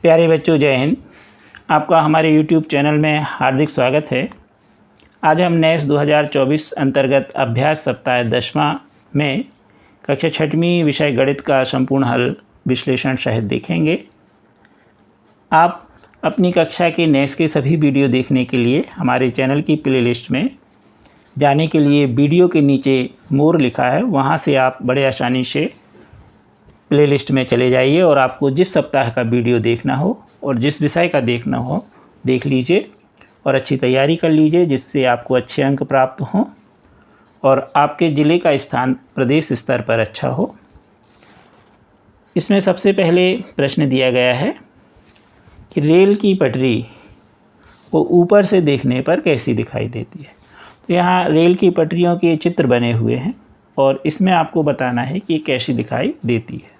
प्यारे बच्चों, जय हिंद। आपका हमारे YouTube चैनल में हार्दिक स्वागत है। आज हम नेस 2024 अंतर्गत अभ्यास सप्ताह 10वां में कक्षा 6वीं विषय गणित का संपूर्ण हल विश्लेषण सहित देखेंगे। आप अपनी कक्षा के नेस के सभी वीडियो देखने के लिए हमारे चैनल की प्लेलिस्ट में जाने के लिए वीडियो के नीचे मोर लिखा है, वहाँ से आप बड़े आसानी से प्लेलिस्ट में चले जाइए और आपको जिस सप्ताह का वीडियो देखना हो और जिस विषय का देखना हो देख लीजिए और अच्छी तैयारी कर लीजिए, जिससे आपको अच्छे अंक प्राप्त हों और आपके ज़िले का स्थान प्रदेश स्तर पर अच्छा हो। इसमें सबसे पहले प्रश्न दिया गया है कि रेल की पटरी वो ऊपर से देखने पर कैसी दिखाई देती है। तो यहाँ रेल की पटरियों के चित्र बने हुए हैं और इसमें आपको बताना है कि कैसी दिखाई देती है।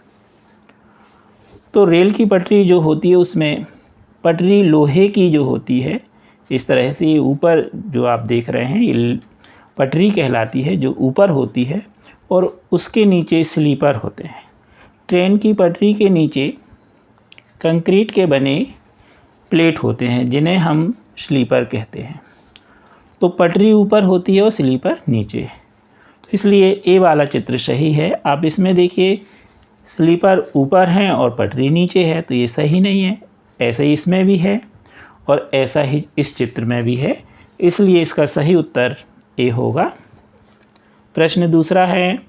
तो रेल की पटरी जो होती है उसमें पटरी लोहे की जो होती है, इस तरह से ये ऊपर जो आप देख रहे हैं ये पटरी कहलाती है जो ऊपर होती है और उसके नीचे स्लीपर होते हैं। ट्रेन की पटरी के नीचे कंक्रीट के बने प्लेट होते हैं जिन्हें हम स्लीपर कहते हैं। तो पटरी ऊपर होती है और स्लीपर नीचे, तो इसलिए ए वाला चित्र सही है। आप इसमें देखिए स्लीपर ऊपर हैं और पटरी नीचे है, तो ये सही नहीं है। ऐसा ही इसमें भी है और ऐसा ही इस चित्र में भी है, इसलिए इसका सही उत्तर ए होगा। प्रश्न दूसरा है,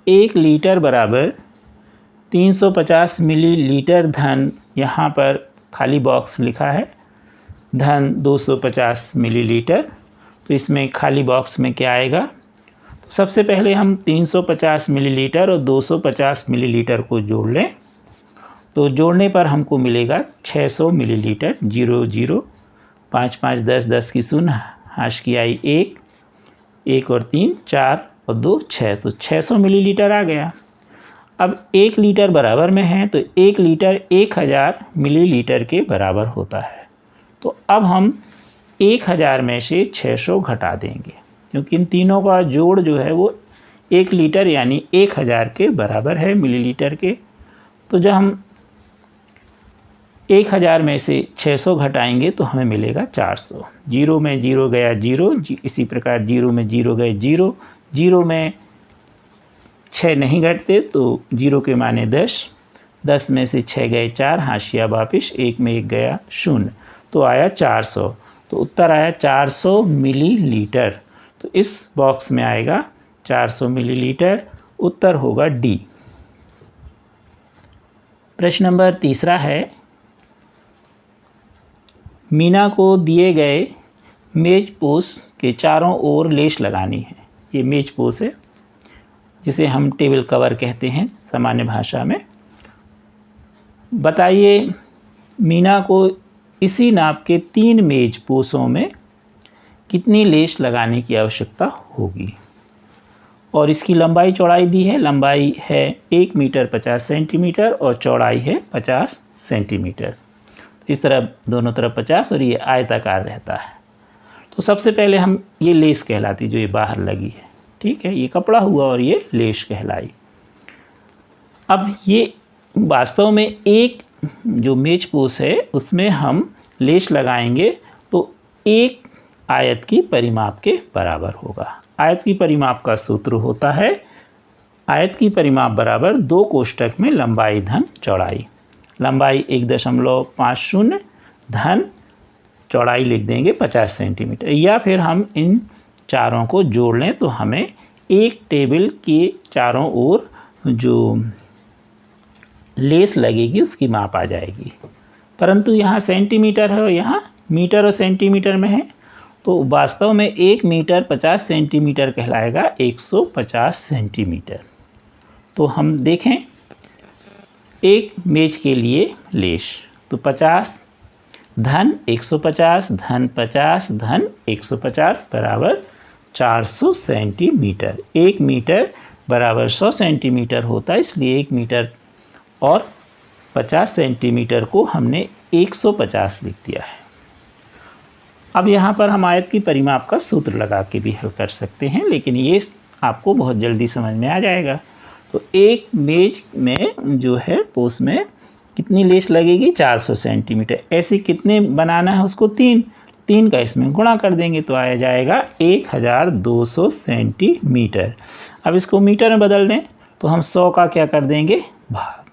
1 लीटर बराबर 350 मिलीलीटर धन, यहाँ पर खाली बॉक्स लिखा है धन 250 मिलीलीटर, तो इसमें खाली बॉक्स में क्या आएगा। तो सबसे पहले हम 350 मिलीलीटर और 250 मिलीलीटर को जोड़ लें, तो जोड़ने पर हमको मिलेगा 600 मिलीलीटर। 0 0 5 5 10 10 की शून्य, हाश की आई 1 1 और 3 4 और 2 6, तो 600 मिलीलीटर आ गया। अब 1 लीटर बराबर में है तो 1 लीटर 1000 मिलीलीटर के बराबर होता है। तो अब हम 1000 में से 600 घटा देंगे, क्योंकि इन तीनों का जोड़ जो है वो 1 लीटर यानी 1000 के बराबर है मिलीलीटर के। तो जब हम 1000 में से 600 घटाएंगे तो हमें मिलेगा 400। 0 में 0 गया 0, इसी प्रकार 0 में 0 गए 0, 0 में 6 नहीं घटते तो 0 के माने 10, 10 में से 6 गए 4, हाशिया वापिस, 1 में 1 गया 0, तो आया 400। तो उत्तर आया 400 मिलीलीटर। तो इस बॉक्स में आएगा 400 मिलीलीटर, उत्तर होगा डी। प्रश्न नंबर तीसरा है, मीना को दिए गए मेज पोस के चारों ओर लेस लगानी है। ये मेज पोस है जिसे हम टेबल कवर कहते हैं सामान्य भाषा में। बताइए मीना को इसी नाप के 3 मेज पोसों में कितनी लेस लगाने की आवश्यकता होगी। और इसकी लंबाई चौड़ाई दी है, लंबाई है 1 मीटर 50 सेंटीमीटर और चौड़ाई है 50 सेंटीमीटर। इस तरफ दोनों तरफ 50 और ये आयताकार रहता है। तो सबसे पहले हम ये लेस कहलाती जो ये बाहर लगी है, ठीक है, ये कपड़ा हुआ और ये लेस कहलाई। अब ये वास्तव में एक जो मेज पोस है उसमें हम लेस लगाएंगे तो एक आयत की परिमाप के बराबर होगा। आयत की परिमाप का सूत्र होता है आयत की परिमाप बराबर 2 कोष्ठक में लंबाई धन चौड़ाई। लंबाई 1.50 धन चौड़ाई लिख देंगे 50 सेंटीमीटर, या फिर हम इन चारों को जोड़ लें तो हमें एक टेबल के चारों ओर जो लेस लगेगी उसकी माप आ जाएगी। परंतु यहाँ सेंटीमीटर है और यहाँ मीटर और सेंटीमीटर में है, तो वास्तव में 1 मीटर 50 सेंटीमीटर कहलाएगा 150 सेंटीमीटर। तो हम देखें एक मेज के लिए लेस, तो 50 धन 150 धन 50 धन 150 बराबर 400 सेंटीमीटर। 1 मीटर बराबर 100 सेंटीमीटर होता है, इसलिए 1 मीटर और 50 सेंटीमीटर को हमने 150 लिख दिया है। अब यहाँ पर हम आयत की परिमाप का सूत्र लगा के भी हल कर सकते हैं, लेकिन ये आपको बहुत जल्दी समझ में आ जाएगा। तो एक मेज में जो है पोस में कितनी लेस लगेगी 400 सेंटीमीटर। ऐसे कितने बनाना है उसको 3 का इसमें गुणा कर देंगे तो आ जाएगा 1200 सेंटीमीटर। अब इसको मीटर में बदल दें तो हम 100 का क्या कर देंगे भाग,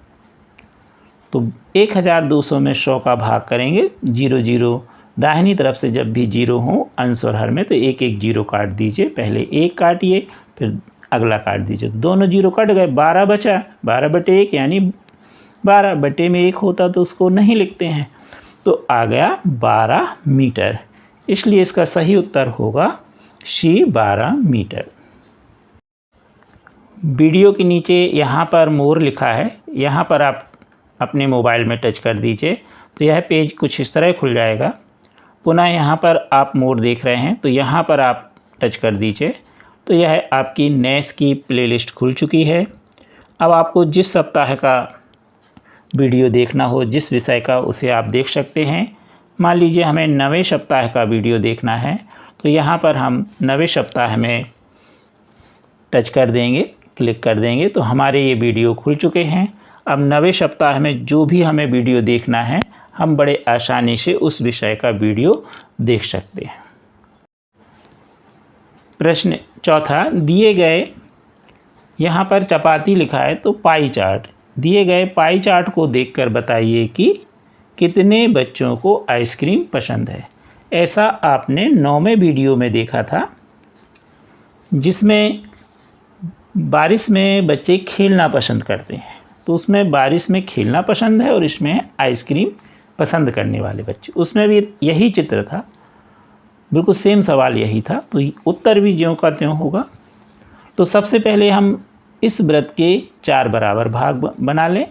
तो 1200 में 100 का भाग करेंगे 0 0 दाहिनी तरफ से जब भी 0 हो अंश और हर में तो एक एक 0 काट दीजिए, पहले 1 काटिए फिर अगला काट दीजिए, दोनों 0 कट गए, 12 बचा, 12/1 यानी 12 बटे में 1 होता तो उसको नहीं लिखते हैं, तो आ गया 12 मीटर। इसलिए इसका सही उत्तर होगा सी 12 मीटर। वीडियो के नीचे यहाँ पर मोर लिखा है, यहाँ पर आप अपने मोबाइल में टच कर दीजिए तो यह पेज कुछ इस तरह खुल जाएगा। पुनः यहाँ पर आप मोर देख रहे हैं तो यहाँ पर आप टच कर दीजिए तो यह आपकी नेस की प्लेलिस्ट खुल चुकी है। अब आपको जिस सप्ताह का वीडियो देखना हो, जिस विषय का, उसे आप देख सकते हैं। मान लीजिए हमें 9वें सप्ताह का वीडियो देखना है तो यहाँ पर हम 9वें सप्ताह में टच कर देंगे, क्लिक कर देंगे तो हमारे ये वीडियो खुल चुके हैं। अब 9वें सप्ताह में जो भी हमें वीडियो देखना है हम बड़े आसानी से उस विषय का वीडियो देख सकते हैं। प्रश्न चौथा, दिए गए, यहाँ पर चपाती लिखा है तो पाई चार्ट, दिए गए पाई चार्ट को देखकर बताइए कि कितने बच्चों को आइसक्रीम पसंद है। ऐसा आपने 9वें वीडियो में देखा था जिसमें बारिश में बच्चे खेलना पसंद करते हैं, तो उसमें बारिश में खेलना पसंद है और इसमें आइसक्रीम पसंद करने वाले बच्चे, उसमें भी यही चित्र था, बिल्कुल सेम सवाल यही था, तो उत्तर भी ज्यों का त्यों होगा। तो सबसे पहले हम इस वृत्त के 4 बराबर भाग बना लें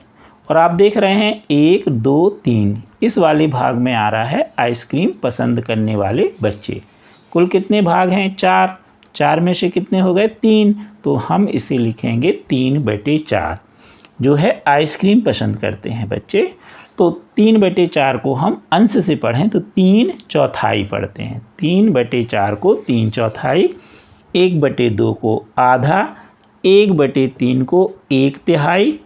और आप देख रहे हैं 1 2 3, इस वाले भाग में आ रहा है आइसक्रीम पसंद करने वाले बच्चे। कुल कितने भाग हैं 4, 4 में से कितने हो गए 3, तो हम इसे लिखेंगे 3/4 जो है आइसक्रीम पसंद करते हैं बच्चे। तो 3/4 को हम अंश से पढ़ें तो 3/4 पढ़ते हैं, 3/4 को 3/4, 1/2 को आधा, 1/3 को 1/3,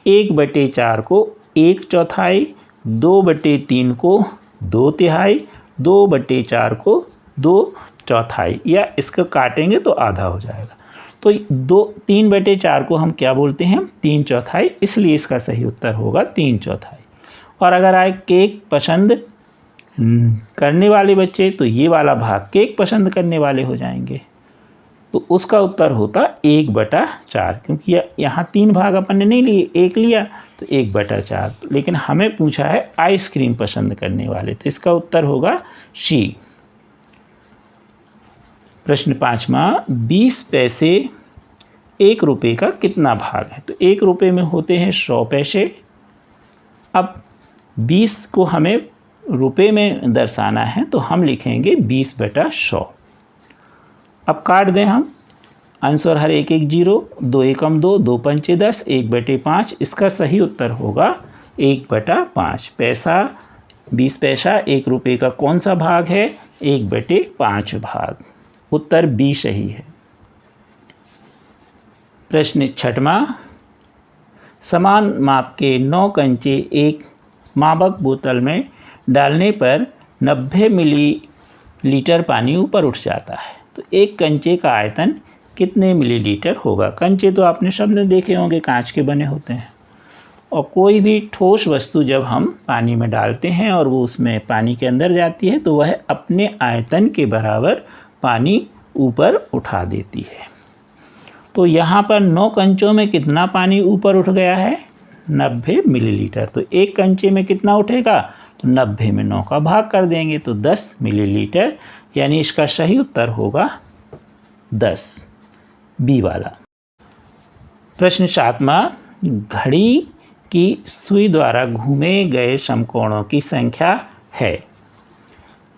1/4 को 1/4, 2/3 को 2/3, 2/4 को 2/4, या इसको काटेंगे तो आधा हो जाएगा। तो 3/4 को हम क्या बोलते हैं 3/4, इसलिए इसका सही उत्तर होगा 3/4। और अगर आए केक पसंद करने वाले बच्चे तो ये वाला भाग केक पसंद करने वाले हो जाएंगे, तो उसका उत्तर होता 1/4, क्योंकि यहाँ 3 भाग अपन ने नहीं लिए, 1 लिया तो 1/4, लेकिन हमें पूछा है आइसक्रीम पसंद करने वाले, तो इसका उत्तर होगा सी। प्रश्न 5वां, 20 पैसे 1 रुपये का कितना भाग है। तो 1 रुपये में होते हैं 100 पैसे। अब 20 को हमें रुपये में दर्शाना है तो हम लिखेंगे 20/100। अब काट दें हम, अंश और हर एक 0, 2 एकम 2, 2 पंचे 10, 1/5, इसका सही उत्तर होगा 1/5। पैसा 20 पैसा 1 रुपये का कौन सा भाग है 1/5 भाग, उत्तर बी सही है। प्रश्न 6वां, समान माप के 9 कंचे एक मावक बोतल में डालने पर 90 मिलीलीटर पानी ऊपर उठ जाता है, तो एक कंचे का आयतन कितने मिलीलीटर होगा। कंचे तो आपने सबने देखे होंगे, कांच के बने होते हैं, और कोई भी ठोस वस्तु जब हम पानी में डालते हैं और वो उसमें पानी के अंदर जाती है तो वह अपने आयतन के बराबर पानी ऊपर उठा देती है। तो यहाँ पर 9 कंचों में कितना पानी ऊपर उठ गया है 90 मिलीलीटर। तो एक कंचे में कितना उठेगा, तो 90 में 9 का भाग कर देंगे तो 10 मिलीलीटर, यानी इसका सही उत्तर होगा 10, बी वाला। प्रश्न 7वां, घड़ी की सुई द्वारा घूमे गए समकोणों की संख्या है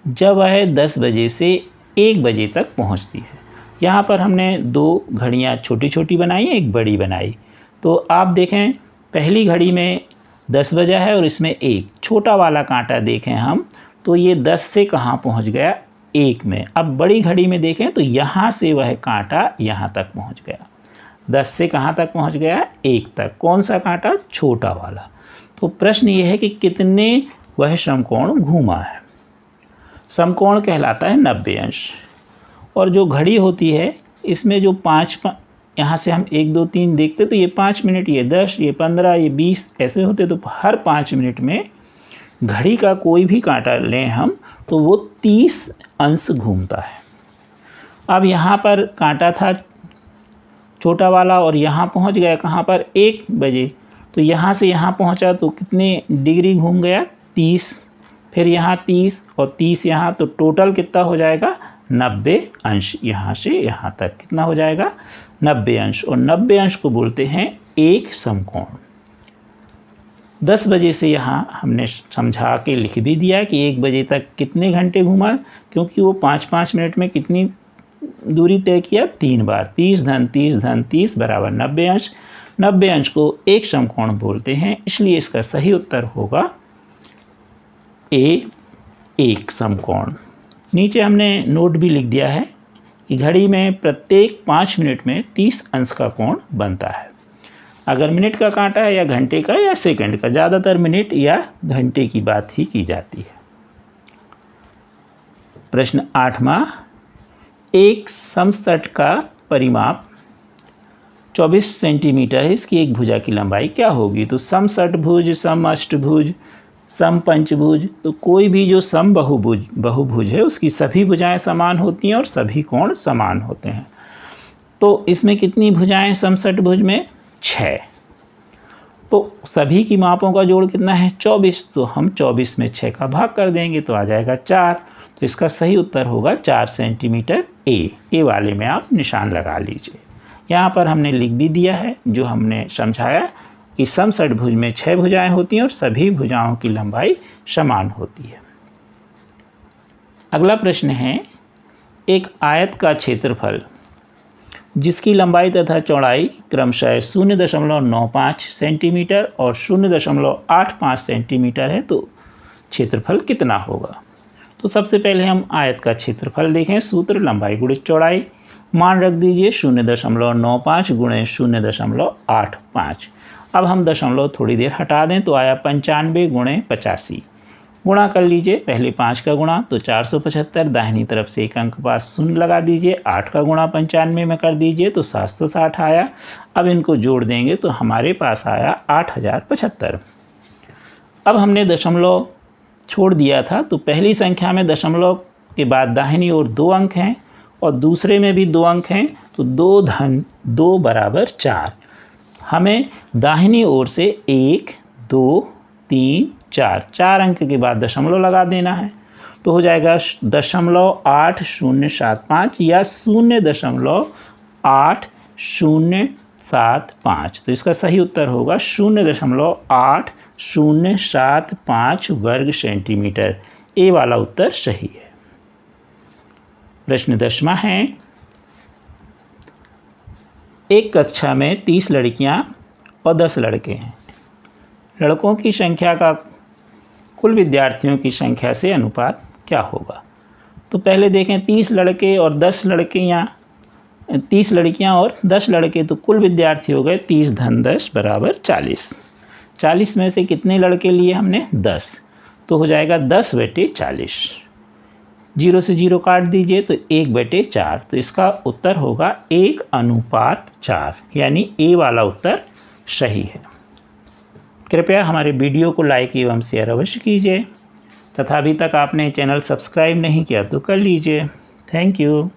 जब वह 10 बजे से 1 बजे तक पहुंचती है। यहाँ पर हमने 2 घड़ियाँ छोटी छोटी बनाई, एक बड़ी बनाई। तो आप देखें पहली घड़ी में 10 बजा है और इसमें 1 छोटा वाला कांटा देखें हम, तो ये 10 से कहाँ पहुँच गया 1 में। अब बड़ी घड़ी में देखें तो यहाँ से वह कांटा यहाँ तक पहुँच गया, 10 से कहाँ तक पहुँच गया 1 तक। कौन सा कांटा, छोटा वाला। तो प्रश्न ये है कि कितने वह समकोण घूमा है। समकोण कहलाता है 90 अंश। और जो घड़ी होती है इसमें जो 5 यहाँ से हम 1 2 3 देखते तो ये 5 मिनट, ये 10, ये 15, ये 20 ऐसे होते। तो हर 5 मिनट में घड़ी का कोई भी कांटा लें हम तो वो 30 अंश घूमता है। अब यहाँ पर कांटा था छोटा वाला और यहाँ पहुँच गया कहाँ पर 1 बजे, तो यहाँ से यहाँ पहुँचा तो कितने डिग्री घूम गया 30, फिर यहाँ 30 और 30 यहाँ, तो टोटल कितना हो जाएगा 90 अंश। यहाँ से यहाँ तक कितना हो जाएगा 90 अंश। और 90 अंश को बोलते हैं एक समकोण। 10 बजे से यहाँ हमने समझा के लिख भी दिया कि 1 बजे तक कितने घंटे घूमा, क्योंकि वो 5-5 मिनट में कितनी दूरी तय किया 3 बार। 30 धन 30 धन 30 बराबर 90 अंश। 90 अंश को एक समकोण बोलते हैं, इसलिए इसका सही उत्तर होगा ए, एक समकोण। नीचे हमने नोट भी लिख दिया है कि घड़ी में प्रत्येक 5 मिनट में 30 अंश का कोण बनता है। अगर मिनट का कांटा है या घंटे का या सेकंड का, ज़्यादातर मिनट या घंटे की बात ही की जाती है। प्रश्न 8वां, एक समतट का परिमाप 24 सेंटीमीटर है, इसकी एक भुजा की लंबाई क्या होगी। तो समषटभुज, समअष्टभुज, समपंचभुज, तो कोई भी जो सम बहुभुज है उसकी सभी भुजाएं समान होती हैं और सभी कोण समान होते हैं। तो इसमें कितनी भुजाएं समषटभुज में 6, तो सभी की मापों का जोड़ कितना है 24, तो हम 24 में 6 का भाग कर देंगे तो आ जाएगा 4। तो इसका सही उत्तर होगा 4 सेंटीमीटर ए वाले में आप निशान लगा लीजिए। यहाँ पर हमने लिख भी दिया है जो हमने समझाया कि समषटभुज में 6 भुजाएं होती हैं और सभी भुजाओं की लंबाई समान होती है। अगला प्रश्न है, एक आयत का क्षेत्रफल जिसकी लंबाई तथा चौड़ाई क्रमशः 0.95 सेंटीमीटर और 0.85 सेंटीमीटर है, तो क्षेत्रफल कितना होगा। तो सबसे पहले हम आयत का क्षेत्रफल देखें। सूत्र लंबाई गुणित चौड़ाई, मान रख दीजिए 0.95 गुणे 0.85। अब हम दशमलव थोड़ी देर हटा दें तो आया 95 गुणे 85। गुणा कर लीजिए, पहले 5 का गुणा तो 475, दाहिनी तरफ से एक अंक पास 0 लगा दीजिए। 8 का गुणा 95 में कर दीजिए तो 760 आया। अब इनको जोड़ देंगे तो हमारे पास आया 8075। अब हमने दशमलव छोड़ दिया था, तो पहली संख्या में दशमलव के बाद दाहिनी ओर 2 अंक हैं और दूसरे में भी 2 अंक हैं, तो 2 धन 2 बराबर 4। हमें दाहिनी ओर से 1 2 3 4 अंक के बाद दशमलव लगा देना है, तो हो जाएगा 0.8075 या 0.8075। तो इसका सही उत्तर होगा 0.8075 वर्ग सेंटीमीटर। ए वाला उत्तर सही है। प्रश्न 10वां है, एक कक्षा में 30 लड़कियां और 10 लड़के हैं। लड़कों की संख्या का कुल विद्यार्थियों की संख्या से अनुपात क्या होगा। तो पहले देखें 30 लड़के और 10 लड़कियां, 30 लड़कियां और 10 लड़के, तो कुल विद्यार्थी हो गए 30 धन 10 बराबर 40। 40 में से कितने लड़के लिए हमने 10, तो हो जाएगा 10/40। 0 से 0 काट दीजिए तो 1/4। तो इसका उत्तर होगा 1:4, यानी ए वाला उत्तर सही है। कृपया हमारे वीडियो को लाइक एवं शेयर अवश्य कीजिए तथा अभी तक आपने चैनल सब्सक्राइब नहीं किया तो कर लीजिए। Thank you.